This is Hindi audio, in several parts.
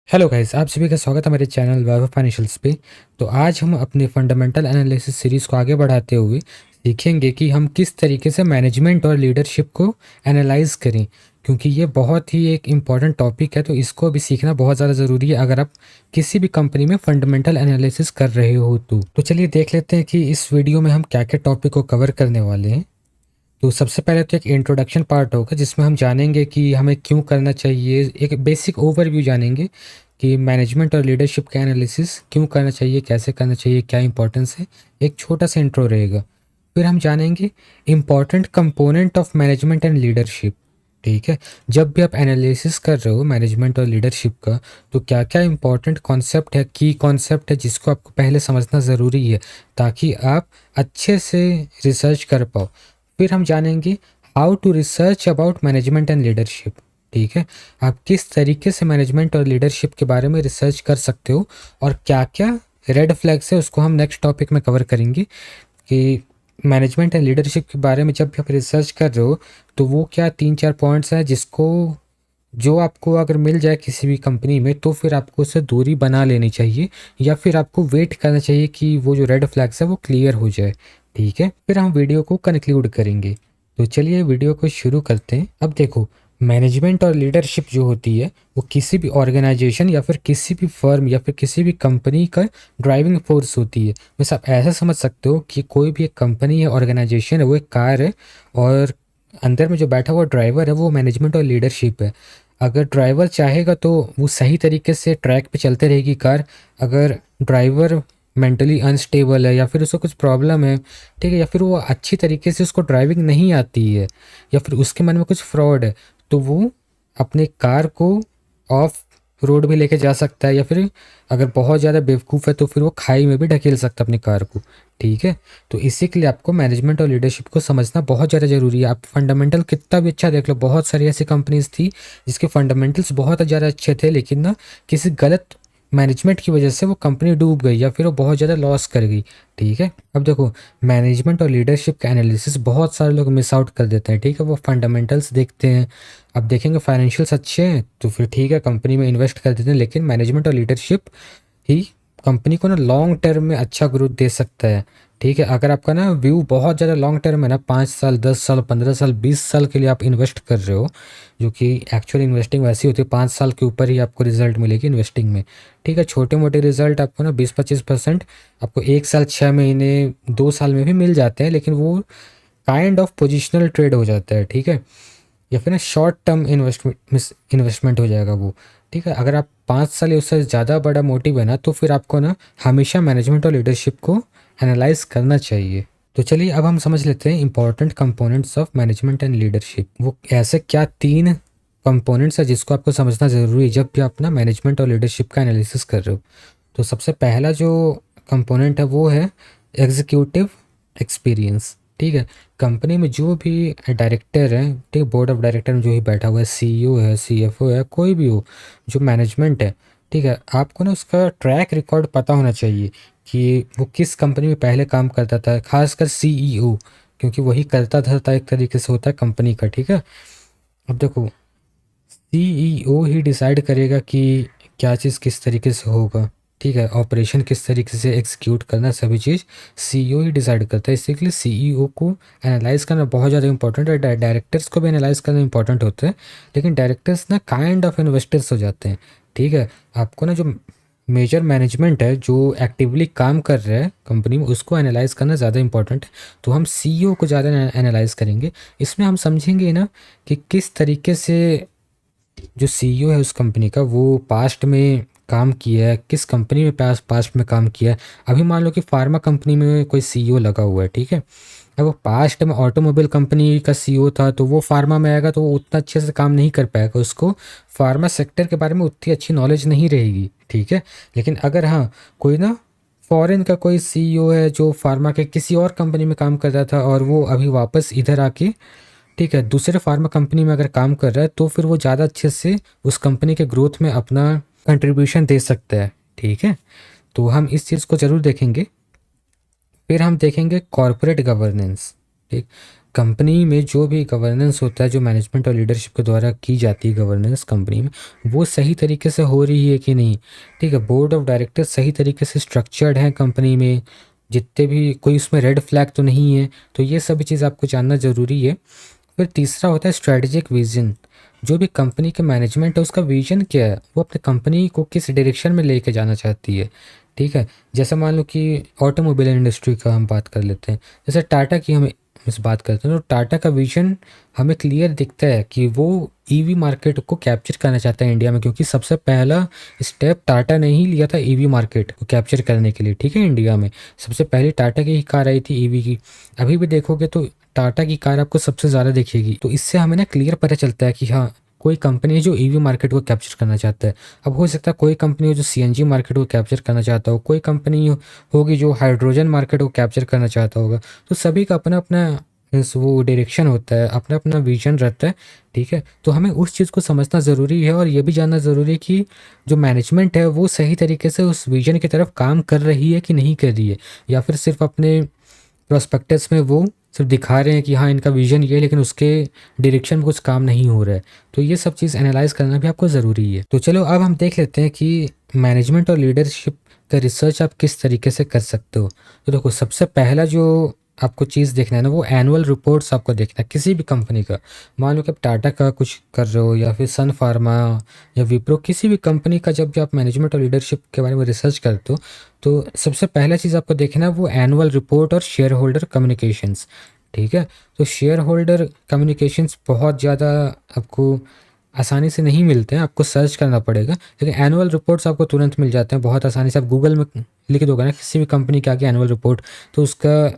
हेलो गाइस, आप सभी का स्वागत है मेरे चैनल वैभव फाइनेंशियल्स पे। तो आज हम अपने फंडामेंटल एनालिसिस सीरीज़ को आगे बढ़ाते हुए सीखेंगे कि हम किस तरीके से मैनेजमेंट और लीडरशिप को एनालाइज करें, क्योंकि ये बहुत ही एक इम्पॉर्टेंट टॉपिक है। तो इसको भी सीखना बहुत ज़्यादा ज़रूरी है अगर आप किसी भी कंपनी में फंडामेंटल एनालिसिस कर रहे हो तो चलिए देख लेते हैं कि इस वीडियो में हम क्या क्या टॉपिक को कवर करने वाले हैं। तो सबसे पहले तो एक इंट्रोडक्शन पार्ट होगा जिसमें हम जानेंगे कि हमें क्यों करना चाहिए, एक बेसिक ओवरव्यू जानेंगे कि मैनेजमेंट और लीडरशिप का एनालिसिस क्यों करना चाहिए, कैसे करना चाहिए, क्या इंपॉर्टेंस है। एक छोटा सा इंट्रो रहेगा। फिर हम जानेंगे important component of management and leadership. ठीक है, जब भी आप एनालिसिस कर रहे हो मैनेजमेंट और लीडरशिप का, तो क्या क्या इंपॉर्टेंट कॉन्सेप्ट है, की कॉन्सेप्ट है जिसको आपको पहले समझना ज़रूरी है ताकि आप अच्छे से रिसर्च कर पाओ। फिर हम जानेंगे how to research about management and leadership. ठीक है, आप किस तरीके से मैनेजमेंट और लीडरशिप के बारे में रिसर्च कर सकते हो और क्या क्या रेड फ्लैग्स है उसको हम नेक्स्ट टॉपिक में कवर करेंगे कि मैनेजमेंट एंड लीडरशिप के बारे में जब भी आप रिसर्च कर रहे हो तो वो क्या 3-4 पॉइंट्स हैं जिसको जो आपको अगर मिल जाए किसी भी कंपनी में तो फिर आपको उससे दूरी बना लेनी चाहिए या फिर आपको वेट करना चाहिए कि वो जो रेड फ्लैग्स है वो क्लियर हो जाए। ठीक है, फिर हम वीडियो को कंक्लूड करेंगे। तो चलिए वीडियो को शुरू करते हैं। अब देखो, मैनेजमेंट और लीडरशिप जो होती है वो किसी भी ऑर्गेनाइजेशन या फिर किसी भी फर्म या फिर किसी भी कंपनी का ड्राइविंग फोर्स होती है। बस आप ऐसा समझ सकते हो कि कोई भी एक कंपनी है, ऑर्गेनाइजेशन है, वो एक कार है और अंदर में जो बैठा हुआ ड्राइवर है वो मैनेजमेंट और लीडरशिप है। अगर ड्राइवर चाहेगा तो वो सही तरीके से ट्रैक पे चलते रहेगी कार। अगर ड्राइवर मेंटली अनस्टेबल है या फिर उसको कुछ प्रॉब्लम है, ठीक है, या फिर वो अच्छी तरीके से उसको ड्राइविंग नहीं आती है या फिर उसके मन में कुछ फ्रॉड है, तो वो अपने कार को ऑफ रोड भी लेके जा सकता है या फिर अगर बहुत ज़्यादा बेवकूफ़ है तो फिर वो खाई में भी ढकेल सकता है अपनी कार को। ठीक है, तो इसी के लिए आपको मैनेजमेंट और लीडरशिप को समझना बहुत ज़्यादा ज़रूरी है। आप फंडामेंटल कितना भी अच्छा देख लो, बहुत सारी ऐसी कंपनीज थी जिसके फंडामेंटल्स बहुत ज़्यादा अच्छे थे लेकिन ना किसी गलत मैनेजमेंट की वजह से वो कंपनी डूब गई या फिर वो बहुत ज़्यादा लॉस कर गई। ठीक है, अब देखो, मैनेजमेंट और लीडरशिप का एनालिसिस बहुत सारे लोग मिस आउट कर देते हैं। ठीक है, वो फंडामेंटल्स देखते हैं, अब देखेंगे फाइनेंशियल्स अच्छे हैं तो फिर ठीक है कंपनी में इन्वेस्ट कर देते हैं, लेकिन मैनेजमेंट और लीडरशिप ही कंपनी को ना लॉन्ग टर्म में अच्छा ग्रोथ दे सकता है। ठीक है, अगर आपका ना व्यू बहुत ज़्यादा लॉन्ग टर्म है ना, 5 साल, 10 साल, 15 साल, 20 साल के लिए आप इन्वेस्ट कर रहे हो, जो कि एक्चुअल इन्वेस्टिंग वैसी होती है 5 साल के ऊपर ही आपको रिजल्ट मिलेगी इन्वेस्टिंग में। ठीक है, छोटे मोटे रिजल्ट आपको ना 20-25% आपको 1 साल, 6 महीने, 2 साल में भी मिल जाते हैं, लेकिन वो काइंड ऑफ पोजिशनल ट्रेड हो जाता है। ठीक है, या फिर ना शॉर्ट टर्म इन्वेस्टमेंट हो जाएगा वो। ठीक है, अगर आप 5 साल या उससे ज़्यादा बड़ा मोटिव है ना तो फिर आपको ना हमेशा मैनेजमेंट और लीडरशिप को एनालाइज करना चाहिए। तो चलिए अब हम समझ लेते हैं important components of management and leadership. वो ऐसे क्या 3 कंपोनेंट्स है जिसको आपको समझना ज़रूरी है जब भी आप ना मैनेजमेंट और लीडरशिप का एनालिसिस कर रहे हो। तो सबसे पहला जो कंपोनेंट है वो है एग्जीक्यूटिव एक्सपीरियंस। ठीक है, कंपनी में जो भी डायरेक्टर है, ठीक है, बोर्ड ऑफ डायरेक्टर में जो ही बैठा हुआ है, सीईओ है, सीएफओ है, कोई भी हो, जो मैनेजमेंट है, ठीक है, आपको ना उसका ट्रैक रिकॉर्ड पता होना चाहिए कि वो किस कंपनी में पहले काम करता था, खासकर सीईओ, क्योंकि वही करता था एक तरीके से होता है कंपनी का। ठीक है, अब देखो, सीईओ ही डिसाइड करेगा कि क्या चीज़ किस तरीके से होगा। ठीक है, ऑपरेशन किस तरीके से एग्जीक्यूट करना, सभी चीज़ सीईओ ही डिसाइड करता है। इसीलिए सीईओ को एनालाइज करना बहुत ज़्यादा इंपॉर्टेंट है। डायरेक्टर्स को भी एनालाइज करना इंपॉर्टेंट होता है, लेकिन डायरेक्टर्स ना काइंड ऑफ इन्वेस्टर्स हो जाते हैं। ठीक है, आपको ना जो मेजर मैनेजमेंट है जो एक्टिवली काम कर रहा है कंपनी में उसको एनालाइज करना ज़्यादा इंपॉर्टेंट है। तो हम सीईओ को ज़्यादा एनालाइज करेंगे। इसमें हम समझेंगे ना कि किस तरीके से जो सीईओ है उस कंपनी का वो पास्ट में काम किया है, किस कंपनी में पास्ट में काम किया है। अभी मान लो कि फार्मा कंपनी में कोई सीईओ लगा हुआ है। ठीक है, अब वो पास्ट में ऑटोमोबाइल कंपनी का सीईओ था तो वो फार्मा में आएगा तो वो उतना अच्छे से काम नहीं कर पाएगा, उसको फार्मा सेक्टर के बारे में उतनी अच्छी नॉलेज नहीं रहेगी। ठीक है, लेकिन अगर हाँ कोई ना फॉरेन का कोई सीईओ है जो फार्मा के किसी और कंपनी में काम कर रहा था और वो अभी वापस इधर आके, ठीक है, दूसरे फार्मा कंपनी में अगर काम कर रहा है तो फिर वो ज़्यादा अच्छे से उस कंपनी के ग्रोथ में अपना कंट्रीब्यूशन दे सकता है। ठीक है, तो हम इस चीज़ को ज़रूर देखेंगे। फिर हम देखेंगे कॉरपोरेट गवर्नेंस। ठीक, कंपनी में जो भी गवर्नेंस होता है, जो मैनेजमेंट और लीडरशिप के द्वारा की जाती है गवर्नेंस कंपनी में, वो सही तरीके से हो रही है कि नहीं। ठीक है, बोर्ड ऑफ डायरेक्टर्स सही तरीके से स्ट्रक्चर्ड हैं कंपनी में, जितने भी कोई उसमें रेड फ्लैग तो नहीं है। तो ये सभी चीज़ आपको जानना ज़रूरी है। फिर तीसरा होता है स्ट्रेटेजिक विजन। जो भी कंपनी के मैनेजमेंट है उसका विजन क्या है, वो अपने कंपनी को किस डायरेक्शन में लेके जाना चाहती है। ठीक है, जैसे मान लो कि ऑटोमोबाइल इंडस्ट्री का हम बात कर लेते हैं, जैसे टाटा की हम इस बात करते हैं, तो टाटा का विजन हमें क्लियर दिखता है कि वो ईवी मार्केट को कैप्चर करना चाहता है इंडिया में, क्योंकि सबसे पहला स्टेप टाटा ने ही लिया था ईवी मार्केट को कैप्चर करने के लिए। ठीक है, इंडिया में सबसे पहले टाटा की ही कार आई थी ईवी की। अभी भी देखोगे तो टाटा की कार आपको सबसे ज़्यादा दिखेगी। तो इससे हमें ना क्लियर पता चलता है कि हाँ, कोई कंपनी है जो ईवी मार्केट को कैप्चर करना चाहता है। अब हो सकता है कोई कंपनी हो जो सीएनजी मार्केट को कैप्चर करना चाहता हो, कोई कंपनी होगी जो हाइड्रोजन मार्केट को कैप्चर करना चाहता होगा। तो सभी का अपना अपना वो डायरेक्शन होता है, अपना अपना विजन रहता है। ठीक है, तो हमें उस चीज़ को समझना ज़रूरी है और ये भी जानना ज़रूरी है कि जो मैनेजमेंट है वो सही तरीके से उस विजन की तरफ काम कर रही है कि नहीं कर रही है, या फिर सिर्फ अपने प्रोस्पेक्टस में वो सिर्फ दिखा रहे हैं कि हाँ इनका विजन ये है, लेकिन उसके डायरेक्शन में कुछ काम नहीं हो रहा है। तो ये सब चीज़ एनालाइज करना भी आपको ज़रूरी है। तो चलो अब हम देख लेते हैं कि मैनेजमेंट और लीडरशिप का रिसर्च आप किस तरीके से कर सकते हो। तो देखो, सबसे पहला जो आपको चीज़ देखना है ना, वो एनुअल रिपोर्ट्स आपको देखना है किसी भी कंपनी का। मान लो कि आप टाटा का कुछ कर रहे हो, या फिर सन फार्मा या विप्रो, किसी भी कंपनी का जब आप मैनेजमेंट और लीडरशिप के बारे में रिसर्च करते हो, तो सबसे पहला चीज़ आपको देखना है वो एनुअल रिपोर्ट और शेयर होल्डर कम्युनिकेशंस। ठीक है, तो शेयर होल्डर कम्युनिकेशंस बहुत ज़्यादा आपको आसानी से नहीं मिलते हैं, आपको सर्च करना पड़ेगा। लेकिन एनुअल रिपोर्ट्स आपको तुरंत मिल जाते हैं बहुत आसानी से। आप गूगल में लिख दोगे ना किसी भी कंपनी के आगे एनुअल रिपोर्ट, तो उसका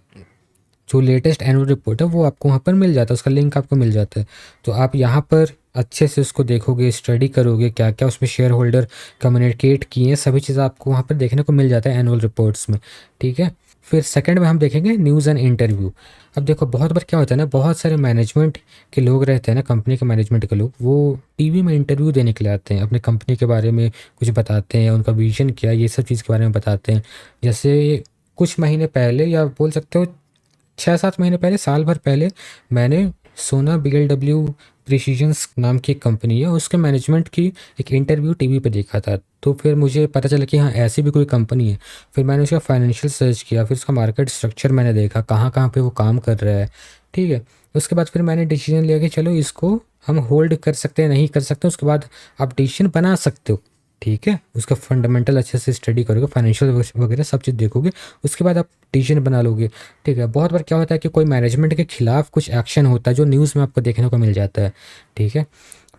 जो लेटेस्ट एनुअल रिपोर्ट है वो आपको वहाँ पर मिल जाता है, उसका लिंक आपको मिल जाता है। तो आप यहाँ पर अच्छे से उसको देखोगे, स्टडी करोगे क्या क्या उसमें शेयर होल्डर कम्युनिकेट किए हैं, सभी चीज़ आपको वहाँ पर देखने को मिल जाता है एनुअल रिपोर्ट्स में। ठीक है, फिर सेकंड में हम देखेंगे न्यूज़ एंड इंटरव्यू। अब देखो, बहुत बार क्या होता है ना, बहुत सारे मैनेजमेंट के लोग रहते हैं ना, कंपनी के मैनेजमेंट के लोग, वो टीवी में इंटरव्यू देने के लिए आते हैं, अपनी कंपनी के बारे में कुछ बताते हैं, उनका विजन क्या, ये सब चीज़ के बारे में बताते हैं। जैसे कुछ महीने पहले, या बोल सकते हो 6-7 महीने पहले, साल भर पहले, मैंने सोना BLW प्रिसीजंस नाम की एक कंपनी है, उसके मैनेजमेंट की एक इंटरव्यू टीवी पे देखा था। तो फिर मुझे पता चला कि हाँ ऐसी भी कोई कंपनी है। फिर मैंने उसका फाइनेंशियल सर्च किया, फिर उसका मार्केट स्ट्रक्चर मैंने देखा कहाँ कहाँ पे वो काम कर रहा है। ठीक है, उसके बाद फिर मैंने डिसीजन लिया कि चलो इसको हम होल्ड कर सकते हैं, नहीं कर सकते। उसके बाद आप डिसीजन बना सकते हो। ठीक है, उसका फंडामेंटल अच्छे से स्टडी करोगे, फाइनेंशियल वगैरह सब चीज़ देखोगे, उसके बाद आप डिसीजन बना लोगे। ठीक है, बहुत बार क्या होता है कि कोई मैनेजमेंट के खिलाफ कुछ एक्शन होता है जो न्यूज़ में आपको देखने को मिल जाता है। ठीक है,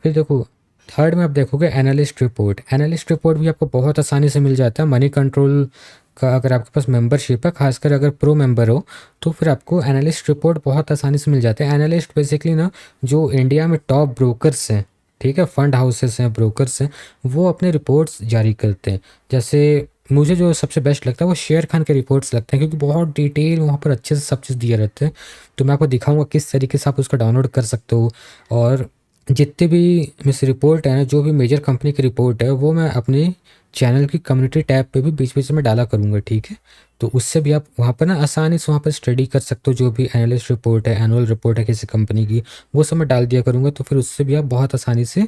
फिर देखो थर्ड में आप देखोगे एनालिस्ट रिपोर्ट। एनालिस्ट रिपोर्ट भी आपको बहुत आसानी से मिल जाता है। मनी कंट्रोल का अगर आपके पास मेंबरशिप है, खासकर अगर प्रो मेंबर हो, तो फिर आपको एनालिस्ट रिपोर्ट बहुत आसानी से मिल जाता है। एनालिस्ट बेसिकली ना, जो इंडिया में टॉप ब्रोकर्स हैं, ठीक है, फंड हाउसेस हैं, ब्रोकर्स हैं, वो अपने रिपोर्ट्स जारी करते हैं। जैसे मुझे जो सबसे बेस्ट लगता है वो शेयर खान के रिपोर्ट्स लगते हैं, क्योंकि बहुत डिटेल वहाँ पर अच्छे से सब चीज़ दिए रहते हैं। तो मैं आपको दिखाऊंगा किस तरीके से आप उसका डाउनलोड कर सकते हो। और जितने भी मिस रिपोर्ट है ना, जो भी मेजर कंपनी की रिपोर्ट है, वो मैं अपने चैनल की कम्युनिटी टैब पे भी बीच बीच में डाला करूँगा। ठीक है, तो उससे भी आप वहाँ पर ना आसानी से वहाँ पर स्टडी कर सकते हो। जो भी एनालिस्ट रिपोर्ट है, एनुअल रिपोर्ट है किसी कंपनी की, वो सब मैं डाल दिया करूँगा। तो फिर उससे भी आप बहुत आसानी से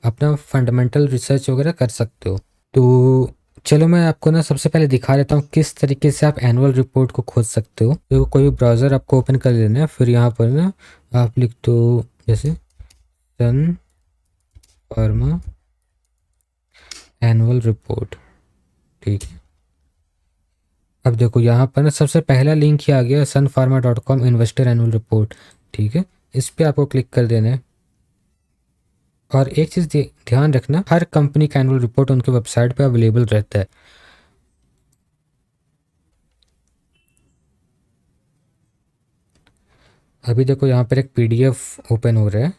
अपना फंडामेंटल रिसर्च वगैरह कर सकते हो। तो चलो मैं आपको ना सबसे पहले दिखा देता हूँ किस तरीके से आप एनुअल रिपोर्ट को खोज सकते हो। तो कोई भी ब्राउज़र आपको ओपन कर लेना है, फिर यहाँ पर ना आप लिख दो जैसे सन फार्मा एनुअल रिपोर्ट। ठीक है, अब देखो यहाँ पर ना सबसे पहला लिंक ही आ गया, sunpharma.com इन्वेस्टर एनुअल रिपोर्ट। ठीक है, इस पर आपको क्लिक कर देना है। और एक चीज़ ध्यान रखना, हर कंपनी का एनुअल रिपोर्ट उनके वेबसाइट पे अवेलेबल रहता है। अभी देखो यहाँ पर एक PDF ओपन हो रहा है,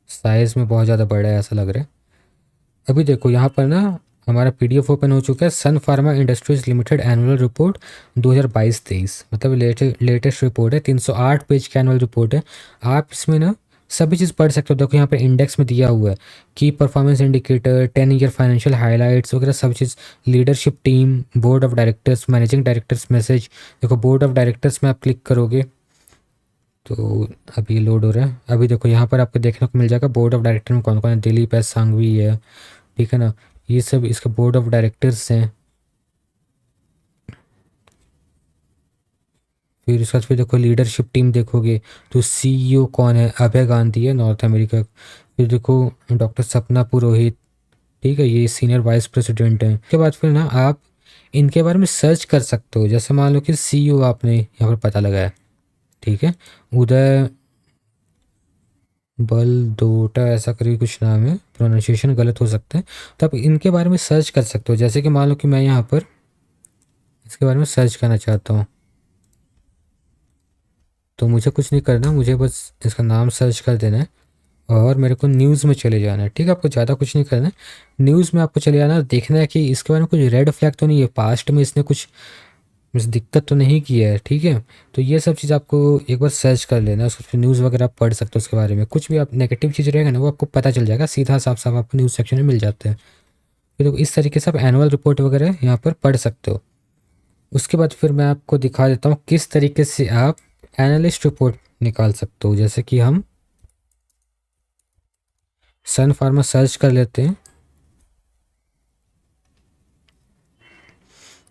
साइज़ में बहुत ज़्यादा बड़ा है ऐसा लग रहा है। अभी देखो यहाँ पर ना हमारा PDF ओपन हो चुका है, Sun Pharma Industries Limited annual report 2022-23, मतलब लेटेस्ट रिपोर्ट है। 308 पेज का एनुअल रिपोर्ट है। आप इसमें ना सभी चीज़ पढ़ सकते हो। देखो यहाँ पर इंडेक्स में दिया हुआ है की performance indicator, 10 year financial highlights वगैरह सब चीज़, leadership team, board of directors, managing directors message. देखो बोर्ड ऑफ डायरेक्टर्स में आप क्लिक करोगे तो अभी ये लोड हो रहा है। अभी देखो यहाँ पर आपको देखने को मिल जाएगा बोर्ड ऑफ डायरेक्टर में कौन कौन है। दिलीप एस सांघवी है, ठीक है ना, ये सब इसका बोर्ड ऑफ डायरेक्टर्स हैं। फिर उसके बाद फिर देखो लीडरशिप टीम देखोगे तो सीईओ कौन है, अभय गांधी है, नॉर्थ अमेरिका। फिर देखो डॉक्टर सपना पुरोहित, ठीक है, ये सीनियर वाइस प्रेसिडेंट हैं। उसके बाद फिर ना आप इनके बारे में सर्च कर सकते हो। जैसे मान लो कि सीईओ आपने यहाँ पर पता लगाया, ठीक है, उदय बलदोटा ऐसा करके कुछ नाम है, प्रोनाउंसिएशन गलत हो सकता है, तो आप इनके बारे में सर्च कर सकते हो। जैसे कि मान लो कि मैं यहाँ पर इसके बारे में सर्च करना चाहता हूँ, तो मुझे कुछ नहीं करना, मुझे बस इसका नाम सर्च कर देना है और मेरे को न्यूज़ में चले जाना है, ठीक है। आपको ज़्यादा कुछ नहीं करना है, न्यूज़ में आपको चले जाना है, देखना है कि इसके बारे में कुछ रेड फ्लैग तो नहीं है, पास्ट में इसने कुछ दिक्कत तो नहीं की है, ठीक है। तो ये सब चीज़ आपको एक बार सर्च कर लेना है, उसको न्यूज़ वगैरह आप पढ़ सकते हो उसके बारे में। कुछ भी आप नेगेटिव चीज़ रहेगा ना वो आपको पता चल जाएगा, सीधा साफ साफ आपको न्यूज़ सेक्शन में मिल जाता है। फिर तो इस तरीके से आप एनुअल रिपोर्ट वगैरह यहाँ पर पढ़ सकते हो। उसके बाद फिर मैं आपको दिखा देता हूँ किस तरीके से आप एनालिस्ट रिपोर्ट निकाल सकते हो। जैसे कि हम सन फार्मा सर्च कर लेते हैं।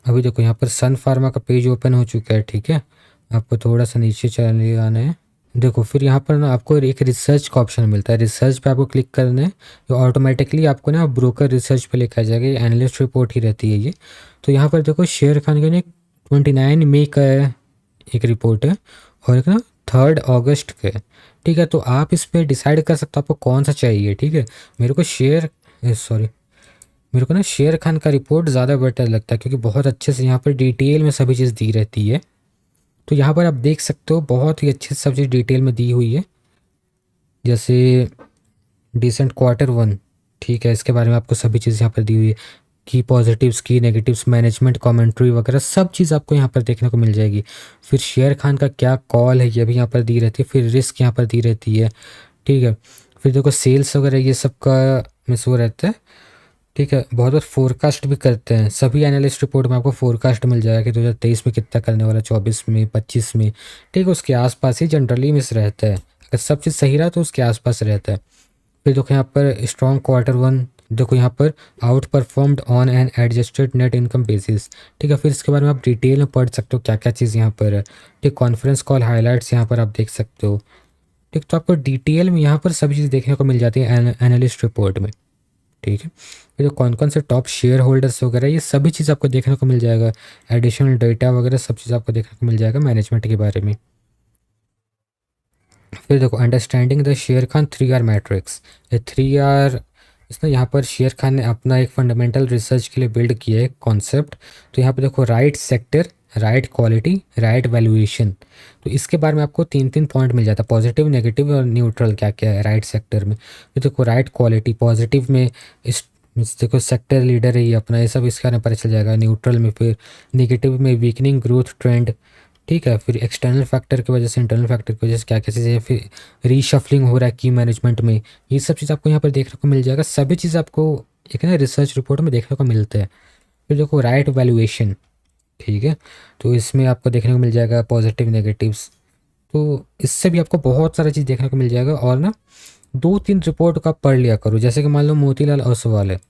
अभी देखो यहाँ पर सन फार्मा का पेज ओपन हो चुका है, ठीक है। आपको थोड़ा सा नीचे चले आना है। देखो फिर यहाँ पर ना आपको एक रिसर्च का ऑप्शन मिलता है, रिसर्च पे आपको क्लिक करना है, तो ऑटोमेटिकली आपको ना ब्रोकर रिसर्च पे लेकर जाएगा। ये एनालिस्ट रिपोर्ट ही रहती है ये। तो यहाँ पर देखो शेर खान का ना 29 मई का एक रिपोर्ट है और एक ना 3 अगस्त का है, ठीक है। तो आप इस पर डिसाइड कर सकते हो आपको कौन सा चाहिए, ठीक है। मेरे को मेरे को ना शेर खान का रिपोर्ट ज़्यादा बेटर लगता है, क्योंकि बहुत अच्छे से यहाँ पर डिटेल में सभी चीज़ दी रहती है। तो यहाँ पर आप देख सकते हो बहुत ही अच्छे से सब चीज़ डिटेल में दी हुई है। जैसे डिसेंट Q1, ठीक है, इसके बारे में आपको सभी चीज़ यहाँ पर दी हुई है। की पॉजिटिव्स, की नेगेटिव्स, मैनेजमेंट कमेंट्री वगैरह सब चीज़ आपको यहाँ पर देखने को मिल जाएगी। फिर शेर खान का क्या कॉल है ये भी यहाँ पर दी रहती है। फिर रिस्क यहाँ पर दी रहती है, ठीक है। फिर देखो सेल्स वगैरह ये सब का मिस वो रहता है, ठीक है। बहुत बार फोरकास्ट भी करते हैं, सभी एनालिस्ट रिपोर्ट में आपको फोरकास्ट मिल जाएगा कि 2023 में कितना करने वाला, 24 में, 25 में, ठीक है। उसके आसपास ही जनरली मिस रहता है, अगर सब चीज़ सही रहा तो उसके आसपास रहता है। फिर देखो यहाँ पर स्ट्रॉन्ग Q1, देखो यहाँ पर out performed on an adjusted net income basis, ठीक है। फिर इसके बारे में आप डिटेल में पढ़ सकते हो क्या क्या चीज़ यहाँ पर है, ठीक। कॉन्फ्रेंस कॉल हाईलाइट्स यहाँ पर आप देख सकते हो, ठीक। तो आपको डिटेल में यहाँ पर सभी चीज़ देखने को मिल जाती है एनालिस्ट रिपोर्ट में, ठीक है। ये जो कौन कौन से टॉप शेयर होल्डर्स वगैरह ये सभी चीज़ आपको देखने को मिल जाएगा, एडिशनल डेटा वगैरह सब चीज़ आपको देखने को मिल जाएगा मैनेजमेंट के बारे में। फिर देखो अंडरस्टैंडिंग द शेर खान 3R मैट्रिक्स, ये 3R इसमें यहाँ पर शेर खान ने अपना एक फंडामेंटल रिसर्च के लिए बिल्ड किया है कॉन्सेप्ट। तो यहाँ पर देखो right sector, right quality, right valuation. तो इसके बारे में आपको 3 पॉइंट मिल जाता है, पॉजिटिव, नेगेटिव और न्यूट्रल क्या क्या है राइट सेक्टर में। तो देखो राइट क्वालिटी, पॉजिटिव में देखो सेक्टर लीडर है ये अपना, ये सब इसके बारे में पता चल जाएगा। न्यूट्रल में फिर नेगेटिव में वीकनिंग ग्रोथ ट्रेंड, ठीक है। फिर एक्सटर्नल फैक्टर की वजह से, इंटरनल फैक्टर की वजह से क्या क्या चीज़ें है, फिर रीशफलिंग हो रहा है की मैनेजमेंट में, ये सब चीज़ आपको यहाँ पर देखने को मिल जाएगा। सभी चीज़ आपको एक ना रिसर्च रिपोर्ट में देखने को मिलता है। फिर देखो राइट वैल्यूएशन, ठीक है। तो इसमें आपको देखने को मिल जाएगा पॉजिटिव, नेगेटिव्स। तो इससे भी आपको बहुत सारा चीज़ देखने को मिल जाएगा। और ना 2-3 रिपोर्ट का पढ़ लिया करो। जैसे कि मान लो मोतीलाल ओसवाल है,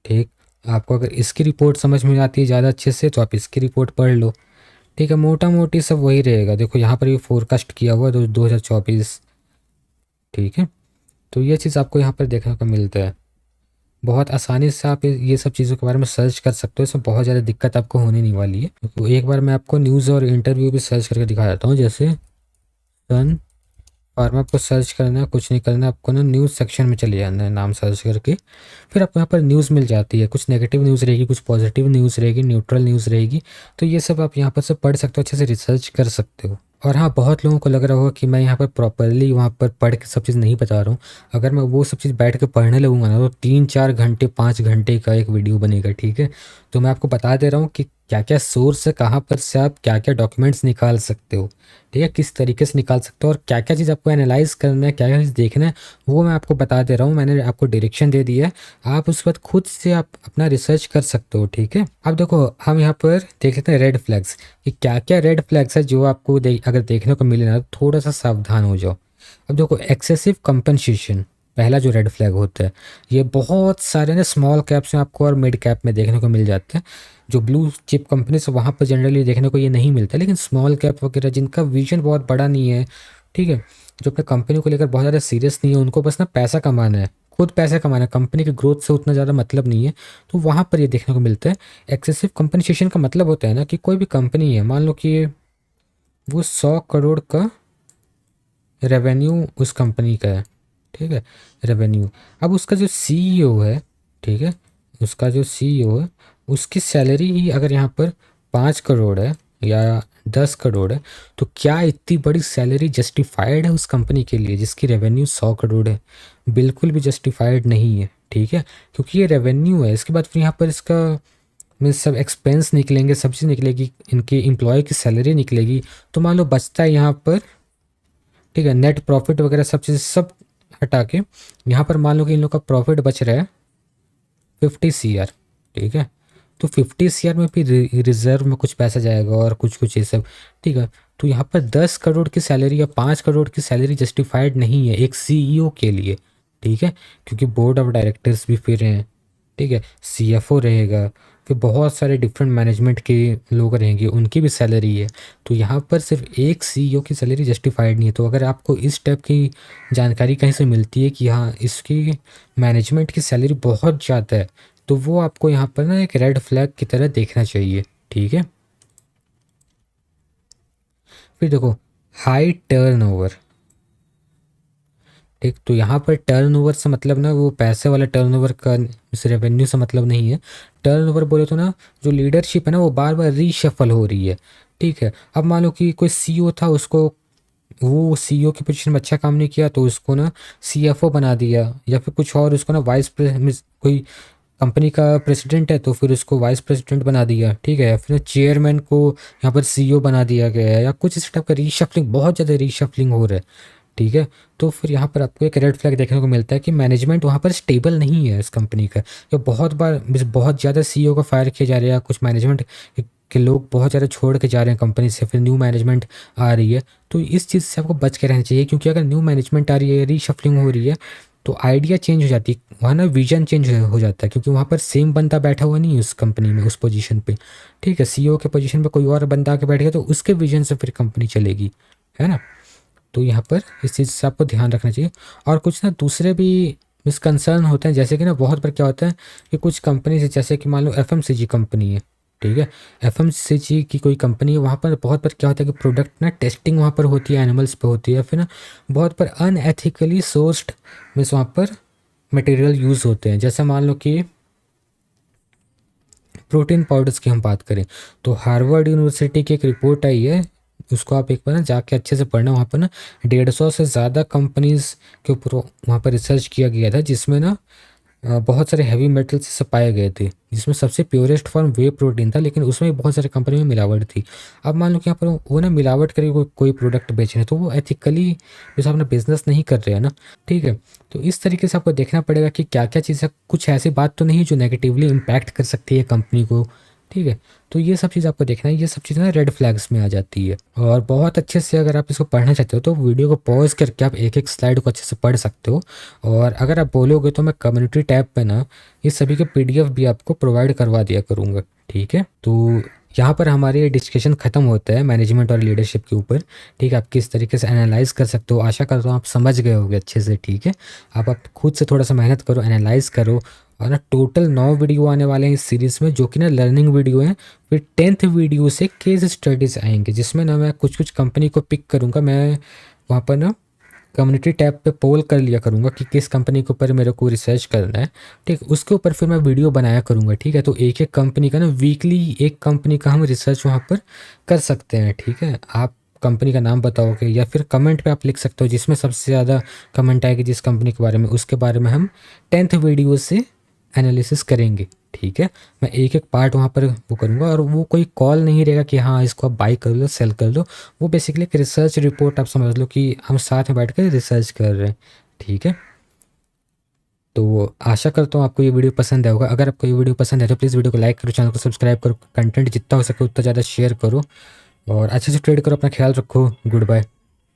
ठीक। आपको अगर इसकी रिपोर्ट समझ में आती है ज़्यादा अच्छे से तो आप इसकी रिपोर्ट पढ़ लो, ठीक है। मोटा मोटी सब वही रहेगा। देखो यहाँ पर ये फोरकास्ट किया हुआ है 2024, ठीक है। तो ये चीज़ आपको यहाँ पर देखने को मिलता है। बहुत आसानी से आप ये सब चीज़ों के बारे में सर्च कर सकते हो, इसमें बहुत ज़्यादा दिक्कत आपको होने नहीं वाली है। तो एक बार मैं आपको न्यूज़ और इंटरव्यू भी सर्च करके दिखा देता हूँ। जैसे सन फार्मा को सर्च करना है, कुछ नहीं करना, आपको ना न्यूज़ सेक्शन में चले जाना है नाम सर्च करके। फिर आपको यहाँ पर न्यूज़ मिल जाती है, कुछ नेगेटिव न्यूज़ रहेगी, कुछ पॉजिटिव न्यूज़ रहेगी, न्यूट्रल न्यूज़ रहेगी। तो ये सब आप यहाँ पर से पढ़ सकते हो, अच्छे से रिसर्च कर सकते हो। और हाँ, बहुत लोगों को लग रहा होगा कि मैं यहाँ पर प्रॉपरली वहाँ पर पढ़ के सब चीज़ नहीं बता रहा हूँ। अगर मैं वो सब चीज़ बैठ के पढ़ने लगूंगा ना तो 3-4 घंटे 5 घंटे का एक वीडियो बनेगा, ठीक है। तो मैं आपको बता दे रहा हूँ कि क्या क्या सोर्स है, कहाँ पर से आप क्या क्या डॉक्यूमेंट्स निकाल सकते हो, ठीक है, किस तरीके से निकाल सकते हो और क्या क्या चीज़ आपको एनालाइज करना है, क्या क्या चीज़ देखना है, वो मैं आपको बता दे रहा हूँ। मैंने आपको डायरेक्शन दे दिया है, आप उसके बाद खुद से आप अपना रिसर्च कर सकते हो, ठीक है। अब देखो हम यहाँ पर देख लेते हैं रेड फ्लैग्स, कि क्या क्या रेड फ्लैग्स है जो आपको अगर देखने को मिले ना तो थोड़ा सा सावधान हो जाओ। अब देखो एक्सेसिव कंपनसेशन पहला जो रेड फ्लैग होता है, ये बहुत सारे ना स्मॉल कैप्स में आपको और मिड कैप में देखने को मिल जाते हैं। जो ब्लू चिप कंपनी से वहाँ पर जनरली देखने को ये नहीं मिलता, लेकिन स्मॉल कैप वगैरह जिनका विजन बहुत बड़ा नहीं है, ठीक है, जो अपने कंपनी को लेकर बहुत ज़्यादा सीरियस नहीं है, उनको बस ना पैसा कमाना है, खुद पैसा कमाना है, कंपनी की ग्रोथ से उतना ज़्यादा मतलब नहीं है, तो वहाँ पर ये देखने को मिलता है। एक्सेसिव कंपनसेशन का मतलब होता है ना कि कोई भी कंपनी है, मान लो कि वो 100 करोड़ का रेवेन्यू उस कंपनी का है, ठीक है, रेवेन्यू। अब उसका जो सीईओ है, ठीक है, उसका जो सीईओ है, उसकी सैलरी ही अगर यहाँ पर 5 करोड़ है या 10 करोड़ है, तो क्या इतनी बड़ी सैलरी जस्टिफाइड है उस कंपनी के लिए जिसकी रेवेन्यू 100 करोड़ है? बिल्कुल भी जस्टिफाइड नहीं है, ठीक है, क्योंकि ये रेवेन्यू है। इसके बाद फिर यहाँ पर इसका में सब एक्सपेंस निकलेंगे, सब चीज़ निकलेगी, इनके एम्प्लॉय की सैलरी निकलेगी, तो मान लो बचता है यहाँ पर, ठीक है, नेट प्रॉफिट वगैरह सब चीज़ सब हटा के यहाँ पर मान लो कि इन लोग का प्रॉफिट बच रहा है 50 CR, ठीक है, तो 50 CR में भी रिजर्व में कुछ पैसा जाएगा और कुछ कुछ ये सब, ठीक है। तो यहाँ पर 10 करोड़ की सैलरी या 5 करोड़ की सैलरी जस्टिफाइड नहीं है एक सीईओ के लिए, ठीक है, क्योंकि बोर्ड ऑफ डायरेक्टर्स भी फिर हैं, ठीक है, सीएफओ रहेगा, फिर बहुत सारे डिफरेंट मैनेजमेंट के लोग रहेंगे, उनकी भी सैलरी है। तो यहाँ पर सिर्फ एक सीईओ की सैलरी जस्टिफाइड नहीं है। तो अगर आपको इस टाइप की जानकारी कहीं से मिलती है कि हाँ इसकी मैनेजमेंट की सैलरी बहुत ज़्यादा है, तो वो आपको यहाँ पर ना एक रेड फ्लैग की तरह देखना चाहिए, ठीक है। फिर देखो हाई टर्नओवर, ठीक, तो यहाँ पर टर्नओवर से मतलब ना वो पैसे वाला टर्नओवर का, इस रेवेन्यू से मतलब नहीं है। टर्नओवर बोले तो ना जो लीडरशिप है ना वो बार बार रीशफल हो रही है, ठीक है। अब मान लो कि कोई सीईओ था, उसको वो सीईओ की पोजीशन में अच्छा काम नहीं किया तो उसको ना सीएफओ बना दिया, या फिर कुछ और उसको ना कोई कंपनी का प्रेसिडेंट है तो फिर उसको वाइस प्रेसिडेंट बना दिया, ठीक है, या फिर चेयरमैन को यहाँ पर सीईओ बना दिया गया है, या कुछ इस टाइप का रीशफलिंग, बहुत ज़्यादा रीशफलिंग हो रहा है, ठीक है। तो फिर यहाँ पर आपको एक रेड फ्लैग देखने को मिलता है कि मैनेजमेंट वहाँ पर स्टेबल नहीं है इस कंपनी का, या बहुत बार बहुत ज़्यादा सीईओ को फायर किया जा रहा है, या कुछ मैनेजमेंट के लोग बहुत ज़्यादा छोड़ के जा रहे हैं कंपनी से, फिर न्यू मैनेजमेंट आ रही है। तो इस चीज़ से आपको बच के रहना चाहिए, क्योंकि अगर न्यू मैनेजमेंट आ रही है, रीशफलिंग हो रही है, तो आइडिया चेंज हो जाती है वहाँ ना, विजन चेंज हो जाता है, क्योंकि वहाँ पर सेम बंदा बैठा हुआ नहीं है उस कंपनी में उस पोजीशन पे, ठीक है। सीईओ के पोजीशन पे कोई और बंदा आके बैठ गया तो उसके विजन से फिर कंपनी चलेगी, है ना। तो यहाँ पर इस चीज़ से आपको ध्यान रखना चाहिए। और कुछ ना दूसरे भी मिसकंसर्न होते हैं, जैसे कि ना बहुत बार क्या होता है कि कुछ कंपनी से, जैसे कि मान लो एफएमसीजी कंपनी है, ठीक है, एफएमसीजी की कोई कंपनी है, वहाँ पर बहुत बार क्या होता है कि प्रोडक्ट ना टेस्टिंग वहाँ पर होती है, एनिमल्स पे होती है, फिर ना बहुत बार अनएथिकली सोर्स्ड मीन्स वहाँ पर मटेरियल यूज़ होते हैं। जैसे मान लो कि प्रोटीन पाउडर्स की हम बात करें, तो हार्वर्ड यूनिवर्सिटी की एक रिपोर्ट आई है, उसको आप एक बार ना जाके अच्छे से पढ़ना। वहाँ पर ना 150 से ज़्यादा कंपनीज के ऊपर वहाँ पर रिसर्च किया गया था, जिसमें ना बहुत सारे हैवी मेटल्स से पाए गए थे, जिसमें सबसे प्योरेस्ट फॉर्म वे प्रोटीन था, लेकिन उसमें भी बहुत सारे कंपनी में मिलावट थी। अब मान लो कि यहाँ पर वो ना मिलावट करके कोई प्रोडक्ट बेच रहे हैं, तो वो एथिकली जैसे अपना बिजनेस नहीं कर रहे हैं ना, ठीक है। तो इस तरीके से आपको देखना पड़ेगा कि क्या क्या चीज़ें, कुछ ऐसी बात तो नहीं जो नेगेटिवली इम्पैक्ट कर सकती है कंपनी को, ठीक है। तो ये सब चीज़ आपको देखना है, ये सब चीज़ें ना रेड फ्लैग्स में आ जाती है। और बहुत अच्छे से अगर आप इसको पढ़ना चाहते हो तो वीडियो को पॉज करके आप एक एक स्लाइड को अच्छे से पढ़ सकते हो। और अगर आप बोलोगे तो मैं कम्युनिटी टैब पे ना ये सभी के पीडीएफ भी आपको प्रोवाइड करवा दिया करूँगा, ठीक है। तो यहाँ पर हमारे डिस्कशन ख़त्म होता है मैनेजमेंट और लीडरशिप के ऊपर, ठीक है। आप किस तरीके से एनालाइज कर सकते हो, आशा करता हूँ आप समझ गए होगे अच्छे से, ठीक है। आप खुद से थोड़ा सा मेहनत करो, एनालाइज करो। और ना टोटल 9 वीडियो आने वाले हैं इस सीरीज़ में, जो कि ना लर्निंग वीडियो हैं। फिर 10th वीडियो से केस स्टडीज़ आएंगे, जिसमें ना मैं कुछ कुछ कंपनी को पिक करूँगा। मैं वहाँ पर ना कम्युनिटी टैब पे पोल कर लिया करूँगा कि किस कंपनी के ऊपर मेरे को रिसर्च करना है, ठीक, उसके ऊपर फिर मैं वीडियो बनाया करूँगा, ठीक है। तो एक एक कंपनी का ना वीकली एक कंपनी का हम रिसर्च वहाँ पर कर सकते हैं, ठीक है। आप कंपनी का नाम बताओगे या फिर कमेंट पे आप लिख सकते हो, जिसमें सबसे ज़्यादा कमेंट आएगी जिस कंपनी के बारे में, उसके बारे में हम 10th वीडियो से एनालिसिस करेंगे। ठीक है। मैं एक एक पार्ट वहाँ पर वो करूँगा और वो कोई कॉल नहीं रहेगा कि हाँ इसको आप बाई कर लो सेल कर लो। वो बेसिकली एक रिसर्च रिपोर्ट आप समझ लो कि हम साथ में बैठ कर रिसर्च कर रहे हैं। ठीक है। तो आशा करता हूँ आपको ये वीडियो पसंद आया होगा। अगर आपको ये वीडियो पसंद है तो प्लीज़ वीडियो को लाइक करो, चैनल को सब्सक्राइब करो, कंटेंट जितना हो सके उतना ज़्यादा शेयर करो और अच्छे से ट्रेड करो। अपना ख्याल रखो। Good bye.